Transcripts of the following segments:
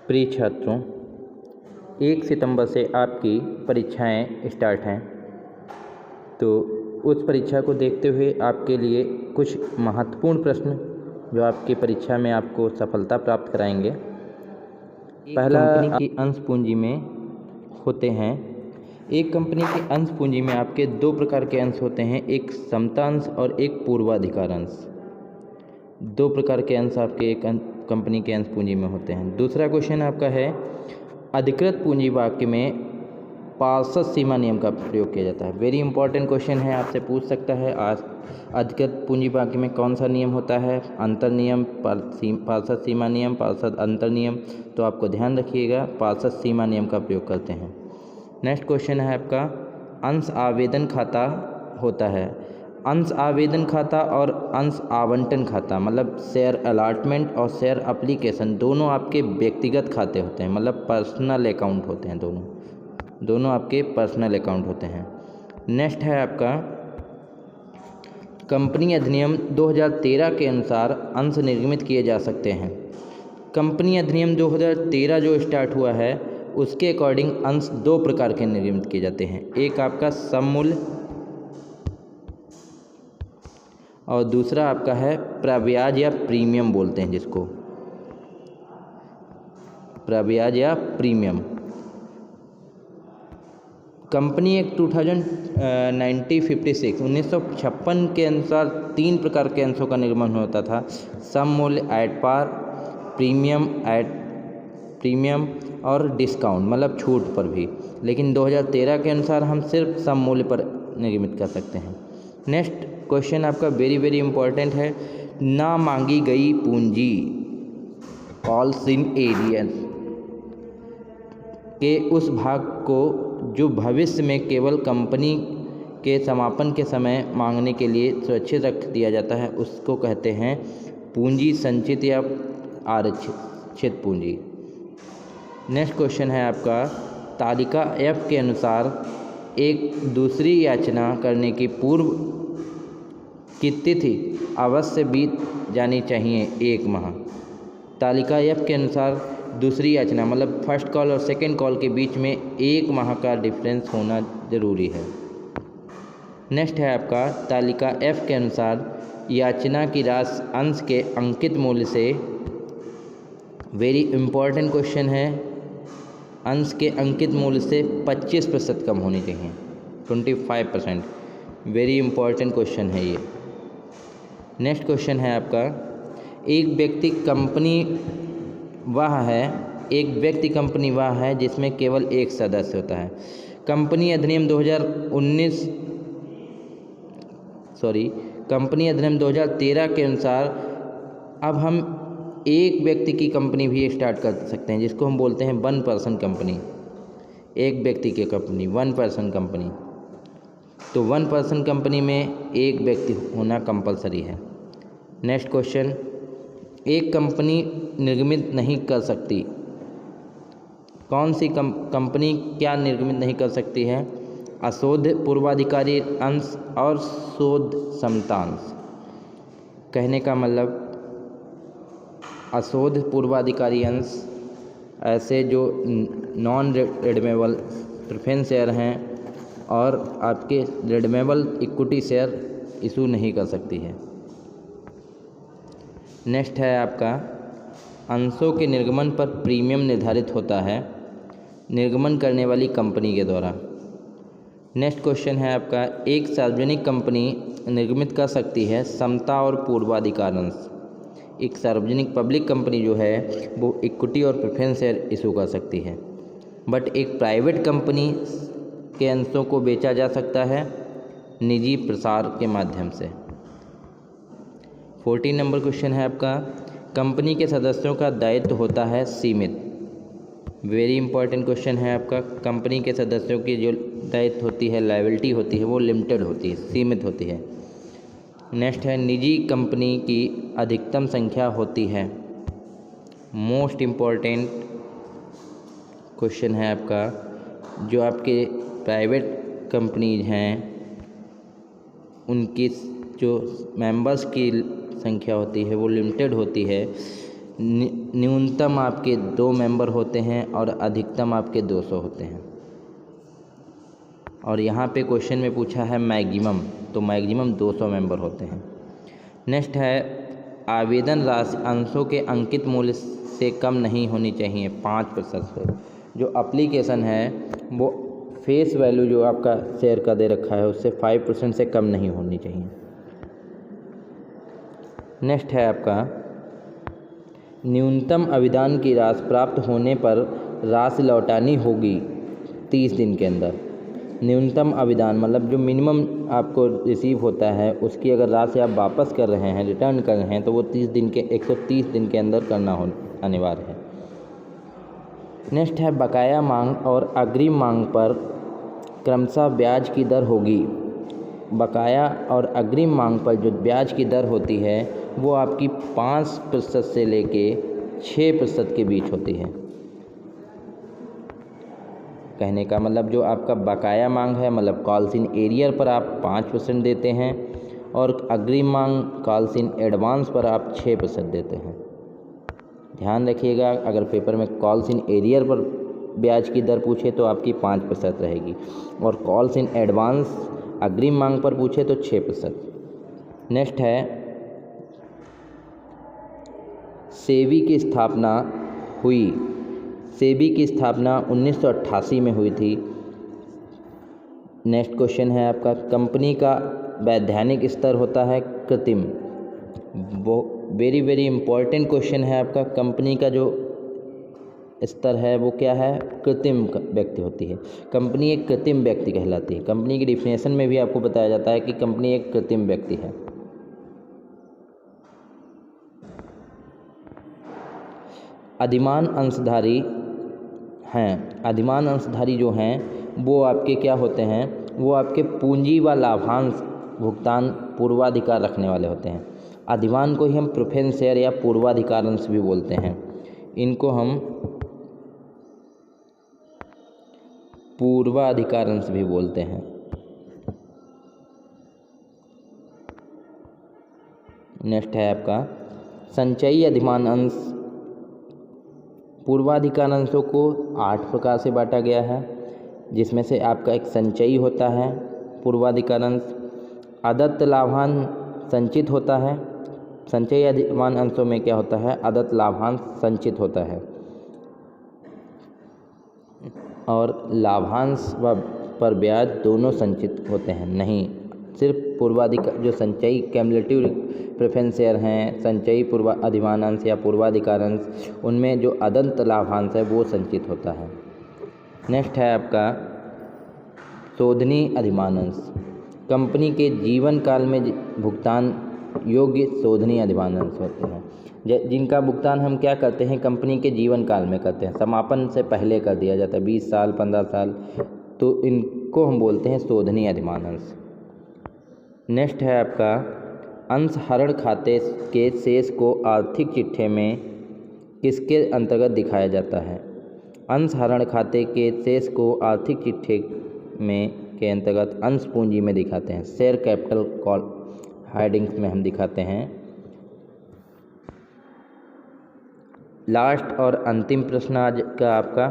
प्रिय छात्रों, 1 सितंबर से आपकी परीक्षाएं स्टार्ट हैं। तो उस परीक्षा को देखते हुए आपके लिए कुछ महत्वपूर्ण प्रश्न जो आपकी परीक्षा में आपको सफलता प्राप्त कराएंगे। पहला, कंपनी की अंश पूंजी में होते हैं। एक कंपनी की अंश पूंजी में आपके 2 प्रकार के अंश होते हैं, एक समता अंश और एक पूर्वाधिकार अंश। 2 प्रकार के अंश आपके एक कंपनी के अंश पूंजी में होते हैं। दूसरा क्वेश्चन आपका है, अधिकृत पूंजी वाक्य में पार्षद सीमा नियम का प्रयोग किया जाता है। वेरी इंपॉर्टेंट क्वेश्चन है, आपसे पूछ सकता है आज अधिकृत पूंजी वाक्य में कौन सा नियम होता है, अंतर नियम, पार्षद सीमा नियम, पार्षद अंतर नियम। तो आपको ध्यान रखिएगा, पार्षद सीमा नियम का प्रयोग करते हैं। नेक्स्ट क्वेश्चन है आपका, अंश आवेदन खाता होता है। अंश आवेदन खाता और अंश आवंटन खाता मतलब शेयर अलॉटमेंट और शेयर एप्लीकेशन दोनों आपके व्यक्तिगत खाते होते हैं, मतलब पर्सनल अकाउंट होते हैं। दोनों आपके पर्सनल अकाउंट होते हैं। नेक्स्ट है आपका, कंपनी अधिनियम 2013 के अनुसार अंश निर्गमित किए जा सकते हैं। कंपनी अधिनियम 2013 जो स्टार्ट हुआ है उसके अकॉर्डिंग अंश 2 प्रकार के निर्गमित किए जाते हैं। एक आपका सममूल्य और दूसरा आपका है प्रब्याज या प्रीमियम बोलते हैं, जिसको प्रब्याज या प्रीमियम। कंपनी एक्ट 1956 के अनुसार 3 प्रकार के अंशों का निर्माण होता था, सममूल्य एट पार, प्रीमियम और डिस्काउंट मतलब छूट पर भी। लेकिन 2013 के अनुसार हम सिर्फ सममूल्य पर निर्गमित कर सकते हैं। नेक्स्ट क्वेश्चन आपका वेरी इंपॉर्टेंट है, ना मांगी गई पूंजी कॉल्स इन एरियन के उस भाग को जो भविष्य में केवल कंपनी के समापन के समय मांगने के लिए सुरक्षित रख दिया जाता है, उसको कहते हैं पूंजी संचित या आरक्षित पूंजी। नेक्स्ट क्वेश्चन है आपका, तालिका F के अनुसार एक दूसरी याचना करने की पूर्व की तिथि अवश्य बीत जानी चाहिए 1 माह। तालिका F के अनुसार दूसरी याचना मतलब फर्स्ट कॉल और सेकंड कॉल के बीच में 1 माह का डिफरेंस होना ज़रूरी है। नेक्स्ट है आपका, तालिका F के अनुसार याचना की राशि अंश के अंकित मूल्य से, वेरी इंपॉर्टेंट क्वेश्चन है, अंश के अंकित मूल्य से 25% कम होनी चाहिए, 25%। वेरी इंपॉर्टेंट क्वेश्चन है ये। नेक्स्ट क्वेश्चन है आपका, एक व्यक्ति कंपनी वह है जिसमें केवल एक सदस्य होता है। कंपनी अधिनियम 2013 के अनुसार अब हम एक व्यक्ति की कंपनी भी स्टार्ट कर सकते हैं, जिसको हम बोलते हैं 1 पर्सन कंपनी। एक व्यक्ति की कंपनी 1 पर्सन कंपनी। तो 1 पर्सन कंपनी में एक व्यक्ति होना कंपलसरी है। नेक्स्ट क्वेश्चन, एक कंपनी निर्गमित नहीं कर सकती। कौन सी कंपनी क्या निर्गमित नहीं कर सकती है? अशोध पूर्वाधिकारी अंश और शोध समतांश। कहने का मतलब, अशोध पूर्वाधिकारी अंश ऐसे जो नॉन रिडीमेबल प्रेफरेंस शेयर हैं और आपके रिडीमेबल इक्विटी शेयर इशू नहीं कर सकती है। नेक्स्ट है आपका, अंशों के निर्गमन पर प्रीमियम निर्धारित होता है निर्गमन करने वाली कंपनी के द्वारा। नेक्स्ट क्वेश्चन है आपका, एक सार्वजनिक कंपनी निर्गमित कर सकती है समता और पूर्वाधिकार अंश। एक सार्वजनिक पब्लिक कंपनी जो है वो इक्विटी और प्रेफरेंस शेयर इशू कर सकती है, बट एक प्राइवेट कंपनी के अंशों को बेचा जा सकता है निजी प्रसार के माध्यम से। 14 नंबर क्वेश्चन है आपका, कंपनी के सदस्यों का दायित्व होता है सीमित। वेरी इंपॉर्टेंट क्वेश्चन है आपका, कंपनी के सदस्यों की जो दायित्व होती है, लायबिलिटी होती है, वो लिमिटेड होती है, सीमित होती है। नेक्स्ट है, निजी कंपनी की अधिकतम संख्या होती है। मोस्ट इम्पॉर्टेंट क्वेश्चन है आपका, जो आपके प्राइवेट कंपनीज हैं उनकी जो मेंबर्स की संख्या होती है वो लिमिटेड होती है, न्यूनतम आपके 2 मेंबर होते हैं और अधिकतम आपके 200 होते हैं। और यहाँ पे क्वेश्चन में पूछा है मैक्सिमम, तो मैक्सिमम 200 मेंबर होते हैं। नेक्स्ट है आवेदन राशि अंशों के अंकित मूल्य से कम नहीं होनी चाहिए 5% से। जो एप्लीकेशन है वो फेस वैल्यू जो आपका शेयर का दे रखा है उससे 5% से कम नहीं होनी चाहिए। नेक्स्ट है आपका न्यूनतम अविदान की राशि प्राप्त होने पर राशि लौटानी होगी 30 दिन के अंदर। न्यूनतम अविदान मतलब जो मिनिमम आपको रिसीव होता है उसकी अगर राशि आप वापस कर रहे हैं, रिटर्न कर रहे हैं, तो वो 130 दिन के अंदर करना अनिवार्य है। नेक्स्ट है बकाया मांग और अग्रिम मांग पर क्रमशः ब्याज की दर होगी। बकाया और अग्रिम मांग पर जो ब्याज की दर होती है वो आपकी 5% से लेके 6% के बीच होती है। कहने का मतलब जो आपका बकाया मांग है मतलब कॉल्स इन एरियर पर आप 5% देते हैं और अग्रिम मांग कॉल्स इन एडवांस पर आप 6% देते हैं। ध्यान रखिएगा, अगर पेपर में कॉल्स इन एरियर पर ब्याज की दर पूछे तो आपकी 5% रहेगी और कॉल्स इन एडवांस अग्रिम मांग पर पूछे तो 6%। नेक्स्ट है सेबी की स्थापना हुई। सेबी की स्थापना 1988 में हुई थी। नेक्स्ट क्वेश्चन है आपका कंपनी का वैधानिक स्तर होता है कृत्रिम। वो वेरी वेरी इंपॉर्टेंट क्वेश्चन है आपका। कंपनी का जो स्तर है वो क्या है? कृत्रिम व्यक्ति होती है। कंपनी एक कृत्रिम व्यक्ति कहलाती है। कंपनी की डिफिनेशन में भी आपको बताया जाता है कि कंपनी एक कृत्रिम व्यक्ति है। अधिमान अंशधारी हैं। अधिमान अंशधारी जो हैं वो आपके क्या होते हैं? वो आपके पूंजी व लाभांश भुगतान पूर्वाधिकार रखने वाले होते हैं। अधिमान को ही हम प्रेफरेंस शेयर या पूर्वाधिकार अंश भी बोलते हैं। इनको हम पूर्वाधिकार अंश भी बोलते हैं। नेक्स्ट है आपका संचयी अधिमान अंश। पूर्वाधिकार अंशों को 8 प्रकार से बांटा गया है, जिसमें से आपका एक संचयी होता है पूर्वाधिकार अंश। अदत्त लाभांश संचित होता है। संचयी अधिमान अंशों में क्या होता है? अदत्त लाभांश संचित होता है और लाभांश व पर ब्याज दोनों संचित होते हैं। नहीं, सिर्फ पूर्वाधिकार जो संचयी कैमुलेटिव प्रेफरेंस शेयर हैं, संचयी अधिमान अंश या पूर्वाधिकार अंश, उनमें जो अदत्त लाभांश है वो संचित होता है। नेक्स्ट है आपका शोधनीय अधिमान अंश। कंपनी के जीवन काल में भुगतान योग्य शोधनीय अधिमान अंश होते हैं, जिनका भुगतान हम क्या करते हैं? कंपनी के जीवन काल में करते हैं, समापन से पहले कर दिया जाता है, 20 साल 15 साल, तो इनको हम बोलते हैं शोधनीय अधिमान अंश। नेक्स्ट है आपका अंशहरण खाते के शेष को आर्थिक चिट्ठे में किसके अंतर्गत दिखाया जाता है? अंशहरण खाते के शेष को आर्थिक चिट्ठे में के अंतर्गत अंश पूंजी में दिखाते हैं। शेयर कैपिटल कॉल हेडिंग्स में हम दिखाते हैं। लास्ट और अंतिम प्रश्न आज का आपका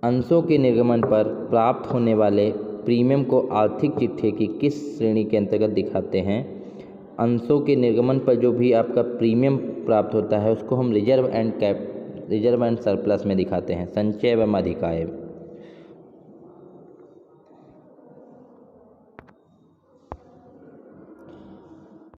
अंशों के निर्गमन पर प्राप्त होने वाले प्रीमियम को आर्थिक चिट्ठे की किस श्रेणी के अंतर्गत दिखाते हैं? अंशों के निर्गमन पर जो भी आपका प्रीमियम प्राप्त होता है उसको हम रिजर्व एंड सरप्लस में दिखाते हैं, संचय एवं अधिकाय।